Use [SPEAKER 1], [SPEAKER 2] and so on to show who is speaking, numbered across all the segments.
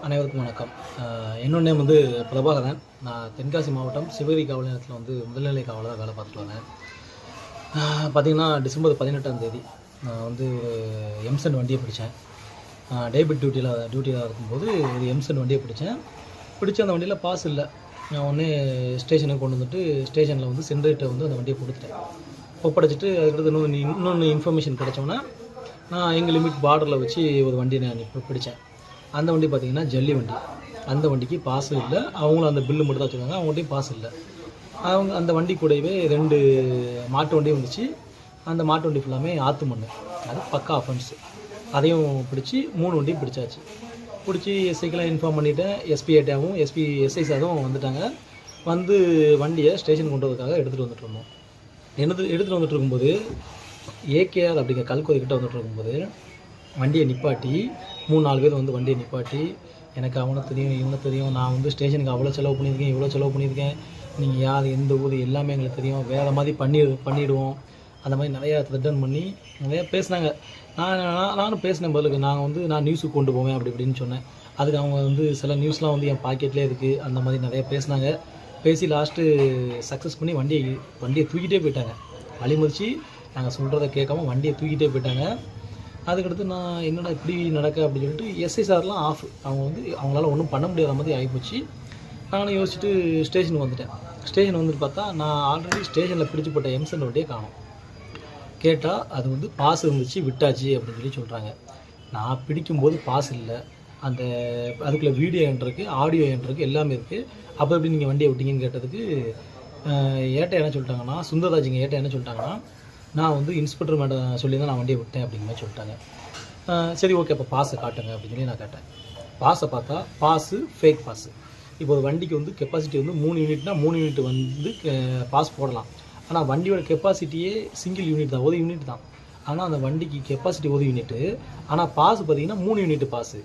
[SPEAKER 1] அனைவருக்கும் வணக்கம். என்னோட நேம் வந்து பிரபாகரன். நான் தென்காசி மாவட்டம் சிவகிரி காவல் நிலையத்தில் வந்து முதல்நிலை காவலராக வேலை பார்த்துட்டு வரேன். பார்த்திங்கன்னா டிசம்பர் 18ஆம் தேதி நான் வந்து ஒரு எம்சன் வண்டியை பிடிச்சேன். டேபிட் டியூட்டியில் இருக்கும்போது ஒரு எம்சன் வண்டியை பிடிச்ச அந்த வண்டியில் பாஸ் இல்லை. நான் உடனே ஸ்டேஷனுக்கு கொண்டு வந்துட்டு ஸ்டேஷனில் வந்து சென்ட்ரேட்டை வந்து அந்த வண்டியை கொடுத்துட்டேன். ஒப்படைச்சிட்டு அதுக்கடுத்து இன்னொன்று இன்ஃபர்மேஷன் கிடச்சோன்னா நான் எங்கள் லிமிட் பார்டரில் வச்சு ஒரு வண்டியை நான் இப்போ பிடிச்சேன். அந்த வண்டி பார்த்திங்கன்னா ஜல்லி வண்டி. அந்த வண்டிக்கு பாஸும் இல்லை, அவங்களும் அந்த பில்லு மட்டும் தான் வச்சுருக்காங்க, அவங்கள்ட்டையும் பாஸ் இல்லை. அவங்க அந்த வண்டி கூடவே 2 மாட்டு வண்டியும் வந்துச்சு. அந்த மாட்டு வண்டி ஃபுல்லாமே ஆற்று மண், அது பக்கா அஃபென்ஸு. அதையும் பிடிச்சி 3 வண்டியும் பிடிச்சாச்சு. பிடிச்சி எஸ்ஐக்கெலாம் இன்ஃபார்ம் பண்ணிவிட்டேன். எஸ்பிஐட்டாகவும் எஸ்ஐ சாரும் வந்துட்டாங்க. வந்து வண்டியை ஸ்டேஷன் கொண்டு வரதுக்காக எடுத்துகிட்டு வந்துட்டு இருந்தோம். எடுத்துகிட்டு வந்துட்டு இருக்கும்போது ஏகேஆர் அப்படிங்கிற கல்கோதைக்கிட்ட வந்துட்டு இருக்கும்போது வண்டியை நிப்பாட்டி 3-4 பேர் வந்து வண்டியை நிப்பாட்டி, எனக்கு அவனை தெரியும் இவனை தெரியும், நான் வந்து ஸ்டேஷனுக்கு அவ்வளோ செலவு பண்ணியிருக்கேன், இவ்வளோ செலவு பண்ணியிருக்கேன், நீங்கள் யார் எந்த ஊர் எல்லாமே எங்களுக்கு தெரியும், வேறு மாதிரி பண்ணிவிடுவோம், அந்த மாதிரி நிறையா த்ரெட்டன் பண்ணி நிறையா பேசினாங்க. நானும் பேசினேன் பதிலுக்கு. நான் நியூஸுக்கு கொண்டு போவேன் அப்படி இப்படின்னு சொன்னேன். அதுக்கு அவங்க வந்து சில நியூஸ்லாம் வந்து என் பாக்கெட்லேயே இருக்குது, அந்த மாதிரி நிறையா பேசினாங்க. பேசி லாஸ்ட்டு சக்ஸஸ் பண்ணி வண்டியை தூக்கிட்டே போயிட்டாங்க. வழிமறிச்சு நாங்கள் சொல்கிறத கேட்காம வண்டியை தூக்கிட்டே போயிட்டாங்க. அதுக்கடுத்து நான் என்னடா இப்படி நடக்க அப்படின்னு சொல்லிட்டு எஸ்ஐ சார்லாம் ஆஃப். அவங்க வந்து அவங்களால ஒன்றும் பண்ண முடியாத மாதிரி ஆகிப்போச்சு. நானும் யோசிச்சுட்டு ஸ்டேஷனுக்கு வந்துட்டேன். ஸ்டேஷன் வந்துட்டு பார்த்தா நான் ஆல்ரெடி ஸ்டேஷனில் பிடிச்சி போட்ட எம்சன் வண்டியே காணும். கேட்டால் அது வந்து பாஸ் இருந்துச்சு, விட்டாச்சு அப்படின்னு சொல்கிறாங்க. நான் பிடிக்கும்போது பாஸ் இல்லை, அந்த அதுக்குள்ளே வீடியோ என்ட்ருக்கு, ஆடியோ என்ட்ருக்கு, எல்லாமே இருக்குது. அப்போ எப்படி நீங்கள் வண்டியை விட்டீங்கன்னு கேட்டதுக்கு ஏட்டை என்ன சொல்லிட்டாங்கன்னா, சுந்தரராஜுங்க ஏட்டை என்ன சொல்லிட்டாங்கன்னா, நான் வந்து இன்ஸ்பெக்டர் மேடம் சொல்லி தான் நான் வண்டியை விட்டேன் அப்படிங்கிற மாதிரி சொல்லிட்டாங்க. சரி ஓகே, அப்போ பாஸை காட்டுங்க அப்படின்னு சொல்லி நான் கேட்டேன். பாஸை பார்த்தா பாஸு ஃபேக் பாஸு. இப்போ ஒரு வண்டிக்கு வந்து கெப்பாசிட்டி வந்து 3 யூனிட்னா 3 யூனிட் வந்து பாஸ் போடலாம். ஆனால் வண்டியோட கெப்பாசிட்டியே சிங்கிள் யூனிட் தான், 1 யூனிட் தான். ஆனால் அந்த வண்டிக்கு கெப்பாசிட்டி 1 யூனிட்டு, ஆனால் பாஸ் பார்த்திங்கன்னா 3 யூனிட் பாஸு.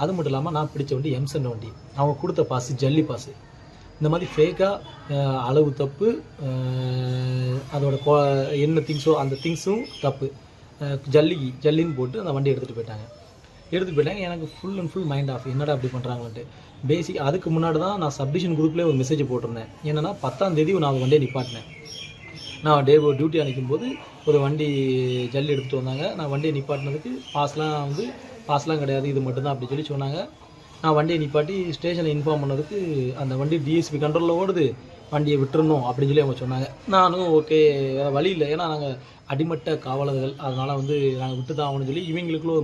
[SPEAKER 1] அது மட்டும் இல்லாமல் நான் பிடிச்ச வண்டி எம்சன் வண்டி, அவங்க கொடுத்த பாஸு ஜல்லி பாஸு. இந்த மாதிரி ஃபேக்காக அளவு தப்பு, அதோட என்ன திங்ஸோ அந்த திங்ஸும் தப்பு, ஜல்லின்னு போட்டு அந்த வண்டி எடுத்துகிட்டு போயிட்டாங்க. எனக்கு full and full mind off, என்னடா அப்படி பண்ணுறாங்கன்ட்டு. அதுக்கு முன்னாடி தான் நான் சப்டிஷன் குரூப்லேயே ஒரு மெசேஜ் போட்டிருந்தேன். என்னென்னா 10ஆம் தேதி நான் வண்டியை நிப்பாட்டினேன். நான் டியூட்டி அணைக்கும்போது ஒரு வண்டி ஜல்லி எடுத்துகிட்டு வந்தாங்க. நான் வண்டியை நிப்பாட்டினதுக்கு பாஸ்லாம் கிடையாது, இது மட்டும்தான் அப்படி சொன்னாங்க. நான் வண்டியை நிப்பாட்டி ஸ்டேஷனில் இன்ஃபார்ம் பண்ணதுக்கு அந்த வண்டி டிஎஸ்பி கண்ட்ரோலில் ஓடுது, வண்டியை விட்டுறணும் அப்படின்னு அவங்க சொன்னாங்க. நானும் ஓகே, வேறு வழி இல்லை, ஏன்னா நாங்கள் அடிமட்ட காவலர்கள், அதனால் வந்து நாங்கள் விட்டு தான் ஆகணும்னு இவங்களுக்குள்ள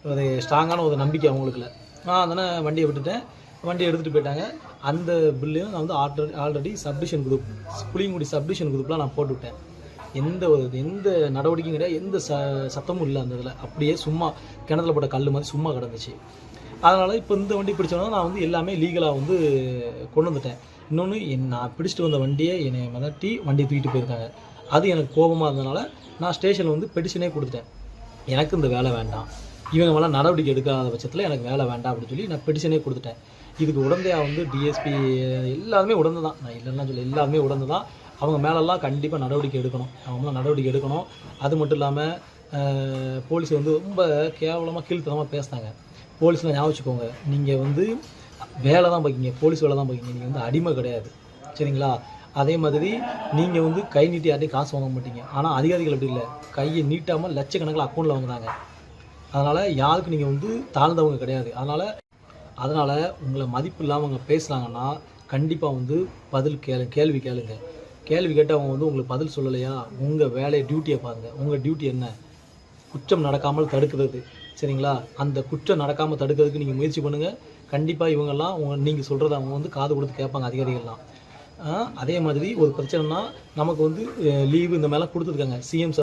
[SPEAKER 1] ஒரு ஸ்ட்ராங்கான ஒரு நம்பிக்கை அவங்களுக்குள்ள. நான் அதனால் வண்டியை விட்டுட்டேன். வண்டியை எடுத்துகிட்டு போயிட்டாங்க. அந்த பில்லையும் நான் வந்து already subdivision group, Puliyangudi subdivision குரூப்லாம் நான் போட்டுவிட்டேன். எந்த நடவடிக்கையும் கிடையாது, எந்த சத்தமும் இல்லை அந்த இதில். அப்படியே சும்மா கிணத்துல போட்ட கல் மாதிரி சும்மா கிடந்துச்சு. அதனால் இப்போ இந்த வண்டி பிடிச்சோன்னா நான் வந்து எல்லாமே லீகலாக வந்து கொண்டு வந்துட்டேன். இன்னொன்று நான் பிடிச்சிட்டு வந்த வண்டியை என்னை மிரட்டி வண்டியை தூக்கிட்டு போயிருக்காங்க. அது எனக்கு கோபமாக இருந்ததுனால நான் ஸ்டேஷனில் வந்து பெட்டிஷனே கொடுத்துட்டேன். எனக்கு இந்த வேலை வேண்டாம், இவங்க மேலே நடவடிக்கை எடுக்காத பட்சத்தில் எனக்கு வேலை வேண்டாம் அப்படின்னு சொல்லி நான் பெட்டிஷனே கொடுத்துட்டேன். இதுக்கு உடந்தையாக வந்து டிஎஸ்பி எல்லாருமே உடந்து தான், நான் இல்லைன்னா சொல்ல, எல்லாருமே உடந்து தான். அவங்க மேலெல்லாம் கண்டிப்பாக நடவடிக்கை எடுக்கணும். அது மட்டும் இல்லாமல் போலீஸ் வந்து ரொம்ப கேவலமாக கீழ்த்தனமாக பேசினாங்க. போலீஸ்லாம் ஞாபகம் வச்சுக்கோங்க, நீங்கள் வந்து வேலை தான் பார்க்கிங்க, போலீஸ் வேலை தான் பார்க்கிங்க, நீங்கள் வந்து அடிமை கிடையாது, சரிங்களா? அதே மாதிரி நீங்கள் வந்து கை நீட்டி யார்ட்டையும் காசு வாங்க மாட்டீங்க. ஆனால் அதிகாரிகள் அப்படி இல்லை, கையை நீட்டாமல் லட்சக்கணக்கில் அக்கௌண்ட்டில் வாங்குறாங்க. அதனால் யாருக்கு நீங்கள் வந்து தாழ்ந்தவங்க கிடையாது. அதனால் உங்களை மதிப்பு இல்லாமல் அவங்க பேசுகிறாங்கன்னா கண்டிப்பாக வந்து கேள்வி கேளுங்க. கேள்வி கேட்டு அவங்க வந்து உங்களுக்கு பதில் சொல்லலையா, உங்கள் வேலையை டியூட்டியை பாருங்கள். உங்கள் டியூட்டி என்ன? குற்றம் நடக்காமல் தடுக்கிறது, சரிங்களா? அந்த குற்றம் நடக்காமல் தடுக்கிறதுக்கு நீங்கள் முயற்சி பண்ணுங்கள். கண்டிப்பாக இவங்கெல்லாம் நீங்கள் சொல்கிறத அவங்க வந்து காது கொடுத்து கேட்பாங்க, அதிகாரிகள்லாம். அதே மாதிரி ஒரு பிரச்சனைனா நமக்கு வந்து லீவு இந்த மாதிரிலாம் கொடுத்துருக்காங்க. சிஎம்